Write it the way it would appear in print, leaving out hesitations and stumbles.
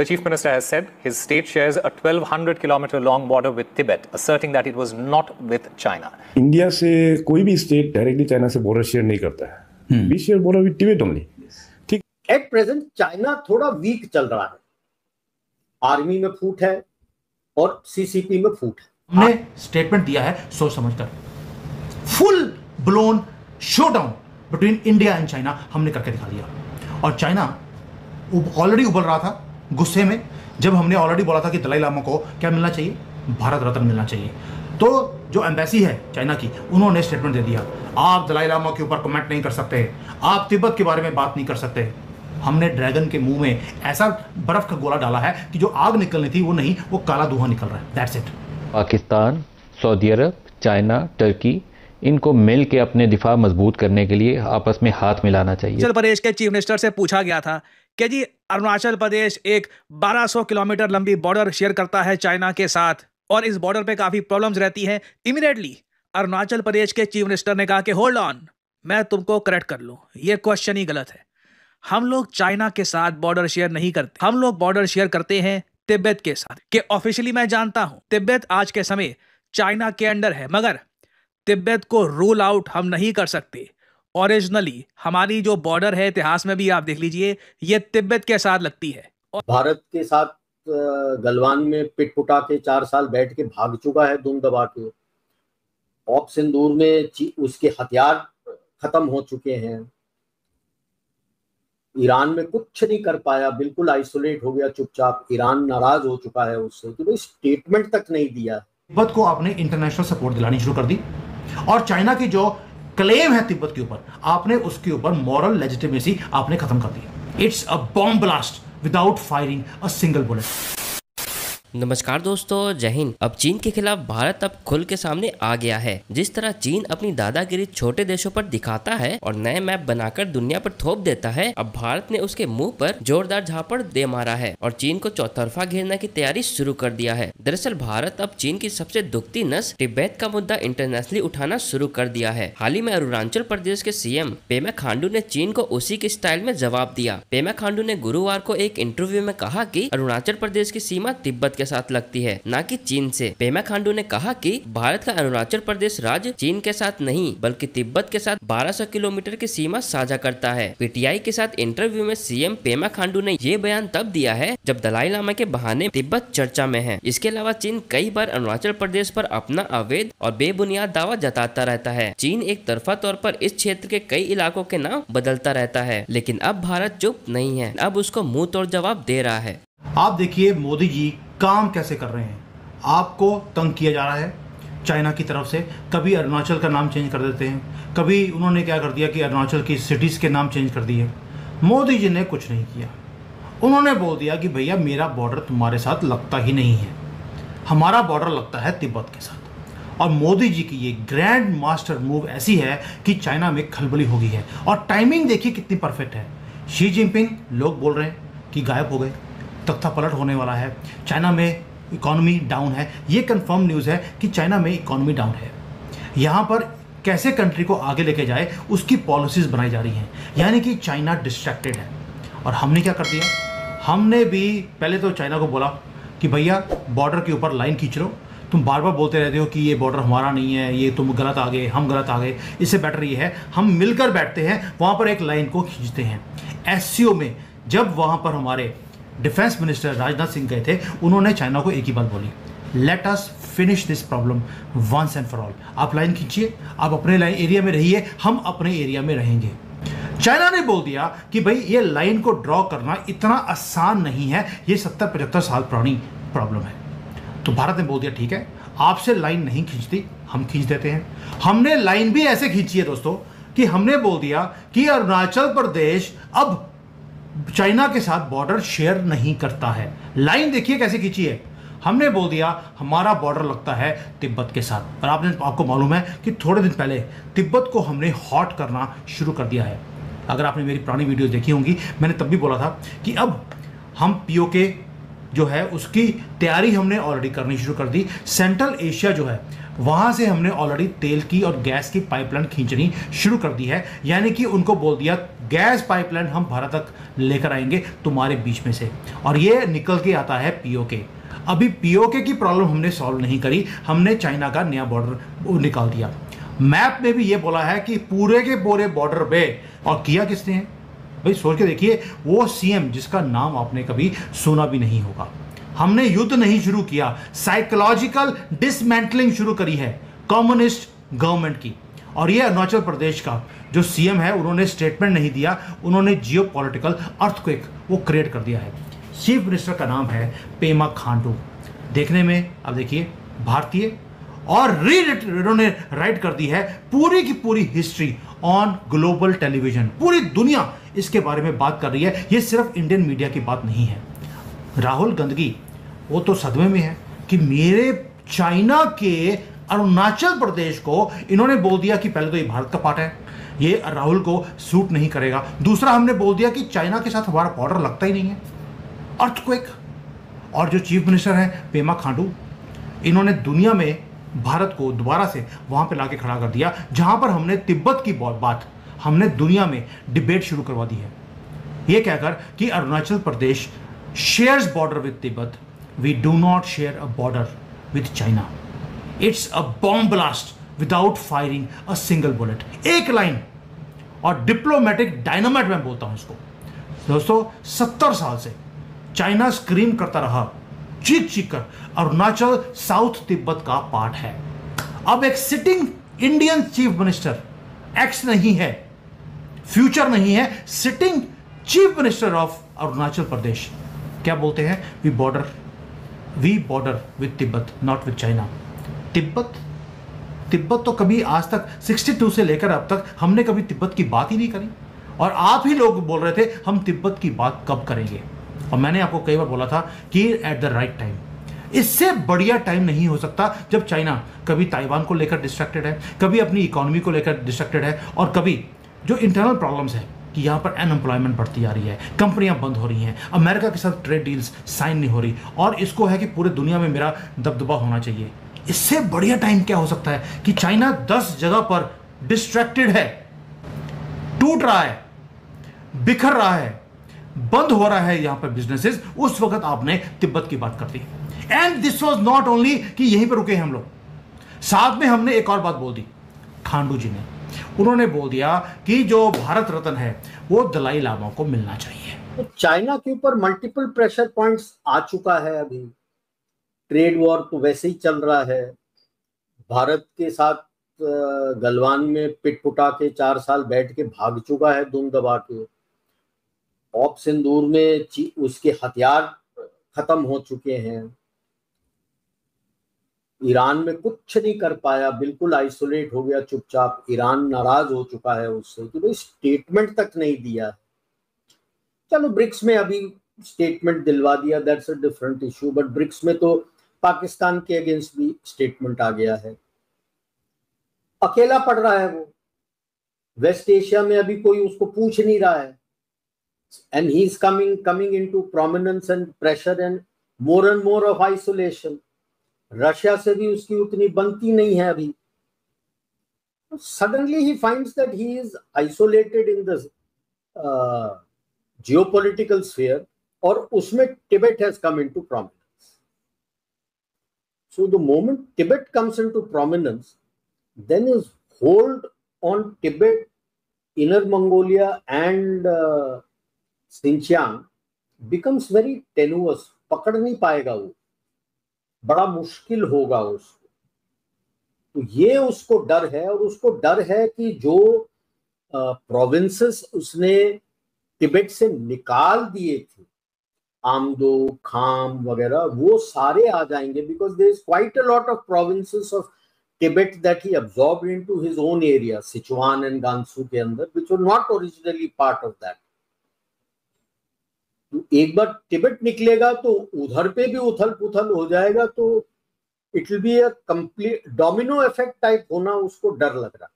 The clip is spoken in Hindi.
The Chief Minister has said his state shares a 1200-kilometer long border with Tibet, asserting that it was not with China. India से कोई भी स्टेट डायरेक्टली चाइना से बॉर्डर शेयर नहीं करता है. We share border with Tibet only. ठीक. एट प्रेजेंट चाइना थोड़ा वीक चल रहा है. आर्मी में फूट है और सीसीपी में फूट है. हमने स्टेटमेंट दिया है सोच समझकर. Full blown showdown between India and China हमने करके दिखा दिया. और चाइना ऑलरेडी उबल रहा था गुस्से में, जब हमने ऑलरेडी बोला था कि दलाई लामा को क्या मिलना चाहिए, भारत रत्न मिलना चाहिए. तो जो एम्बेसी है चाइना की, उन्होंने स्टेटमेंट दे दिया, आप दलाई लामा के ऊपर कमेंट नहीं कर सकते, आप तिब्बत के बारे में बात नहीं कर सकते. हमने ड्रैगन के मुंह में ऐसा बर्फ का गोला डाला है कि जो आग निकलनी थी वो नहीं, वो काला धुआं निकल रहा है. That's it. Pakistan, Saudi Arab, China, Turkey, इनको मिल के अपने दिफा मजबूत करने के लिए आपस में हाथ मिलाना चाहिए. अरुणाचल प्रदेश के चीफ मिनिस्टर से पूछा गया था कि जी अरुणाचल प्रदेश एक 1200 किलोमीटर लंबी बॉर्डर शेयर करता है चाइना के साथ और इस बॉर्डर पे काफी प्रॉब्लम्स रहती हैं. इमीडिएटली अरुणाचल प्रदेश के चीफ मिनिस्टर ने कहा कि होल्ड ऑन, मैं तुमको करेक्ट कर लूं, ये क्वेश्चन ही गलत है. हम लोग चाइना के साथ बॉर्डर शेयर नहीं करते, हम लोग बॉर्डर शेयर करते हैं तिब्बत के साथ. कि ऑफिशियली मैं जानता हूं तिब्बत आज के समय चाइना के अंडर है, मगर तिब्बत को रूल आउट हम नहीं कर सकते. ओरिजिनली हमारी जो बॉर्डर है, इतिहास में भी आप देख लीजिए, ये तिब्बत के साथ लगती है. भारत के साथ गलवान में पिटपुटा के 4 साल बैठ के भाग चुका है दुम दबा के. ऑप सिंदूर में उसके हथियार खत्म हो चुके हैं. ईरान में कुछ नहीं कर पाया, बिल्कुल आइसोलेट हो गया चुपचाप. ईरान नाराज हो चुका है उससे कि भाई स्टेटमेंट तक नहीं दिया. तिब्बत को आपने इंटरनेशनल सपोर्ट दिलानी शुरू कर दी और चाइना की जो क्लेम है तिब्बत के ऊपर, आपने उसके ऊपर मॉरल लेजिटिमेसी आपने खत्म कर दी. It's a bomb blast without firing a single bullet. नमस्कार दोस्तों, जय हिंद. अब चीन के खिलाफ भारत अब खुल के सामने आ गया है. जिस तरह चीन अपनी दादागिरी छोटे देशों पर दिखाता है और नए मैप बनाकर दुनिया पर थोप देता है, अब भारत ने उसके मुंह पर जोरदार झापड़ दे मारा है और चीन को चौतरफा घेरने की तैयारी शुरू कर दिया है. दरअसल भारत अब चीन की सबसे दुखती नस तिब्बत का मुद्दा इंटरनेशनली उठाना शुरू कर दिया है. हाल ही में अरुणाचल प्रदेश के सीएम पेमा खांडू ने चीन को उसी के स्टाइल में जवाब दिया. पेमा खांडू ने गुरुवार को एक इंटरव्यू में कहा कि अरुणाचल प्रदेश की सीमा तिब्बत के साथ लगती है, न कि चीन से. पेमा खांडू ने कहा कि भारत का अरुणाचल प्रदेश राज्य चीन के साथ नहीं बल्कि तिब्बत के साथ 1200 किलोमीटर की सीमा साझा करता है. पीटीआई के साथ इंटरव्यू में सीएम पेमा खांडू ने ये बयान तब दिया है जब दलाई लामा के बहाने तिब्बत चर्चा में है. इसके अलावा चीन कई बार अरुणाचल प्रदेश पर अपना अवैध और बेबुनियाद दावा जताता रहता है. चीन एक तरफा तौर पर इस क्षेत्र के कई इलाकों के नाम बदलता रहता है, लेकिन अब भारत चुप नहीं है, अब उसको मुंह तोड़ जवाब दे रहा है. आप देखिए मोदी जी काम कैसे कर रहे हैं. आपको तंग किया जा रहा है चाइना की तरफ से. कभी अरुणाचल का नाम चेंज कर देते हैं, कभी उन्होंने क्या कर दिया कि अरुणाचल की सिटीज़ के नाम चेंज कर दिए. मोदी जी ने कुछ नहीं किया. उन्होंने बोल दिया कि भैया मेरा बॉर्डर तुम्हारे साथ लगता ही नहीं है, हमारा बॉर्डर लगता है तिब्बत के साथ. और मोदी जी की ये ग्रैंड मास्टर मूव ऐसी है कि चाइना में खलबली हो गई है. और टाइमिंग देखिए कितनी परफेक्ट है. शी जिनपिंग लोग बोल रहे हैं कि गायब हो गए, तख्ता पलट होने वाला है, चाइना में इकोनॉमी डाउन है. ये कंफर्म न्यूज़ है कि चाइना में इकोनॉमी डाउन है. यहाँ पर कैसे कंट्री को आगे लेके जाए उसकी पॉलिसीज़ बनाई जा रही हैं. यानी कि चाइना डिस्ट्रैक्टेड है. और हमने क्या कर दिया, हमने भी पहले तो चाइना को बोला कि भैया बॉर्डर के ऊपर लाइन खींच लो, तुम बार बार बोलते रहते हो कि ये बॉर्डर हमारा नहीं है, ये तुम गलत आ गए, हम गलत आ गए. इससे बेटर ये है हम मिलकर बैठते हैं, वहाँ पर एक लाइन को खींचते हैं. एससीओ में जब वहाँ पर हमारे डिफेंस मिनिस्टर राजनाथ सिंह गए थे, उन्होंने चाइना को एक ही बात बोली, let us finish this problem once and for all. आप लाइन खींचिए, आप अपने लाइन एरिया में रहिए, हम अपने एरिया में रहेंगे. चाइना ने बोल दिया कि भाई ये लाइन को ड्रॉ करना इतना आसान नहीं है, ये 70-75 साल पुरानी प्रॉब्लम है. तो भारत ने बोल दिया ठीक है, आपसे लाइन नहीं खींचती, हम खींच देते हैं. हमने लाइन भी ऐसे खींची है दोस्तों कि हमने बोल दिया कि अरुणाचल प्रदेश अब चाइना के साथ बॉर्डर शेयर नहीं करता है. लाइन देखिए कैसे खींची है. हमने बोल दिया हमारा बॉर्डर लगता है तिब्बत के साथ. और आपको मालूम है कि थोड़े दिन पहले तिब्बत को हमने हॉट करना शुरू कर दिया है. अगर आपने मेरी पुरानी वीडियोस देखी होंगी, मैंने तब भी बोला था कि अब हम पीओके जो है उसकी तैयारी हमने ऑलरेडी करनी शुरू कर दी। सेंट्रल एशिया जो है वहां से हमने ऑलरेडी तेल की और गैस की पाइपलाइन खींचनी शुरू कर दी है, यानी कि उनको बोल दिया गैस पाइपलाइन हम भारत तक लेकर आएंगे तुम्हारे बीच में से, और ये निकल के आता है पीओके। अभी पीओके की प्रॉब्लम हमने सॉल्व नहीं करी, हमने चाइना का नया बॉर्डर निकाल दिया। मैप में भी ये बोला है कि पूरे के पूरे बॉर्डर पे, और किया किसने है भाई सोच के देखिए, वो सीएम जिसका नाम आपने कभी सुना भी नहीं होगा। हमने युद्ध नहीं शुरू किया, साइकोलॉजिकल डिसमेंटलिंग शुरू करी है कम्युनिस्ट गवर्नमेंट की। और ये अरुणाचल प्रदेश का जो सीएम है उन्होंने स्टेटमेंट नहीं दिया, उन्होंने जियोपॉलिटिकल अर्थक्वेक वो क्रिएट कर दिया है। चीफ मिनिस्टर का नाम है पेमा खांडू, देखने में अब देखिए भारतीय, और उन्होंने राइट कर दी है पूरी की पूरी हिस्ट्री ऑन ग्लोबल टेलीविजन। पूरी दुनिया इसके बारे में बात कर रही है, ये सिर्फ इंडियन मीडिया की बात नहीं है। राहुल गांधी वो तो सदमे में है कि मेरे चाइना के अरुणाचल प्रदेश को इन्होंने बोल दिया कि पहले तो ये भारत का पार्ट है, ये राहुल को सूट नहीं करेगा। दूसरा हमने बोल दिया कि चाइना के साथ हमारा बॉर्डर लगता ही नहीं है, अर्थक्वेक। और जो चीफ मिनिस्टर हैं पेमा खांडू, इन्होंने दुनिया में भारत को दोबारा से वहां पे लाके खड़ा कर दिया जहां पर हमने तिब्बत की बात हमने दुनिया में डिबेट शुरू करवा दी है, ये कहकर कि Arunachal Pradesh shares border with Tibet, we do not share a border with China, it's a bomb blast without firing a single bullet. एक लाइन और डिप्लोमेटिक डायनामाइट मैं बोलता हूं इसको। दोस्तों 70 साल से चाइना स्क्रीम करता रहा चीख चीख कर अरुणाचल साउथ तिब्बत का पार्ट है। अब एक sitting Indian chief minister, ex नहीं है, फ्यूचर नहीं है, sitting chief minister of Arunachal Pradesh क्या बोलते हैं, we border with Tibet not with China. Tibet तो कभी आज तक 62 से लेकर अब तक हमने कभी तिब्बत की बात ही नहीं करी, और आप ही लोग बोल रहे थे हम तिब्बत की बात कब करेंगे। और मैंने आपको कई बार बोला था कि एट द राइट टाइम, इससे बढ़िया टाइम नहीं हो सकता जब चाइना कभी ताइवान को लेकर डिस्ट्रैक्टेड है, कभी अपनी इकोनॉमी को लेकर डिस्ट्रैक्टेड है, और कभी जो इंटरनल प्रॉब्लम्स है कि यहाँ पर अनएम्प्लॉयमेंट बढ़ती जा रही है, कंपनियां बंद हो रही हैं, अमेरिका के साथ ट्रेड डील्स साइन नहीं हो रही, और इसको है कि पूरे दुनिया में मेरा दबदबा होना चाहिए। इससे बढ़िया टाइम क्या हो सकता है कि चाइना 10 जगह पर डिस्ट्रैक्टेड है, टूट रहा है, बिखर रहा है, बंद हो रहा है यहां पर बिजनेसेस, उस वक्त आपने तिब्बत की बात कर दी। And this was not only कि यहीं पर रुके हम लोग, साथ में हमने एक और बात बोल दी खांडू जी ने, उन्होंने बोल दिया कि जो भारत रत्न है वो दलाई लामा को मिलना चाहिए। तो चाइना के ऊपर मल्टीपल प्रेशर पॉइंट्स आ चुका है। अभी ट्रेड वॉर तो वैसे ही चल रहा है, भारत के साथ गलवान में पिटपुटा के 4 साल बैठ के भाग चुका है दुम दबा के। ऑप सिंदूर में उसके हथियार खत्म हो चुके हैं, ईरान में कुछ नहीं कर पाया, बिल्कुल आइसोलेट हो गया चुपचाप। ईरान नाराज हो चुका है उससे कि भाई स्टेटमेंट तक नहीं दिया। चलो ब्रिक्स में अभी स्टेटमेंट दिलवा दिया, that's a different issue, but BRICS में तो पाकिस्तान के अगेंस्ट भी स्टेटमेंट आ गया है। अकेला पड़ रहा है वो, वेस्ट एशिया में अभी कोई उसको पूछ नहीं रहा है, and he is coming into prominence and pressure and more of isolation. Russia से भी उसकी उतनी बनती नहीं है अभी। Suddenly he finds that he is isolated in the geopolitical sphere, और उसमें Tibet has come into prominence. So the moment Tibet comes into prominence, then his hold on Tibet, Inner Mongolia and Xinjiang becomes very tenuous, पकड़ नहीं पाएगा वो, बड़ा मुश्किल होगा उसको। तो ये उसको डर है, और उसको डर है कि जो प्रोविंसेस उसने तिब्बत से निकाल दिए थे, आमदो, खाम वगैरह, वो सारे आ जाएंगे, because there is quite a lot of provinces of Tibet that he absorbed into his own area, Sichuan and Gansu के अंदर, which were not originally part of that. तो एक बार तिब्बत निकलेगा तो उधर पे भी उथल पुथल हो जाएगा, तो it will be a complete domino effect type होना, उसको डर लग रहा है।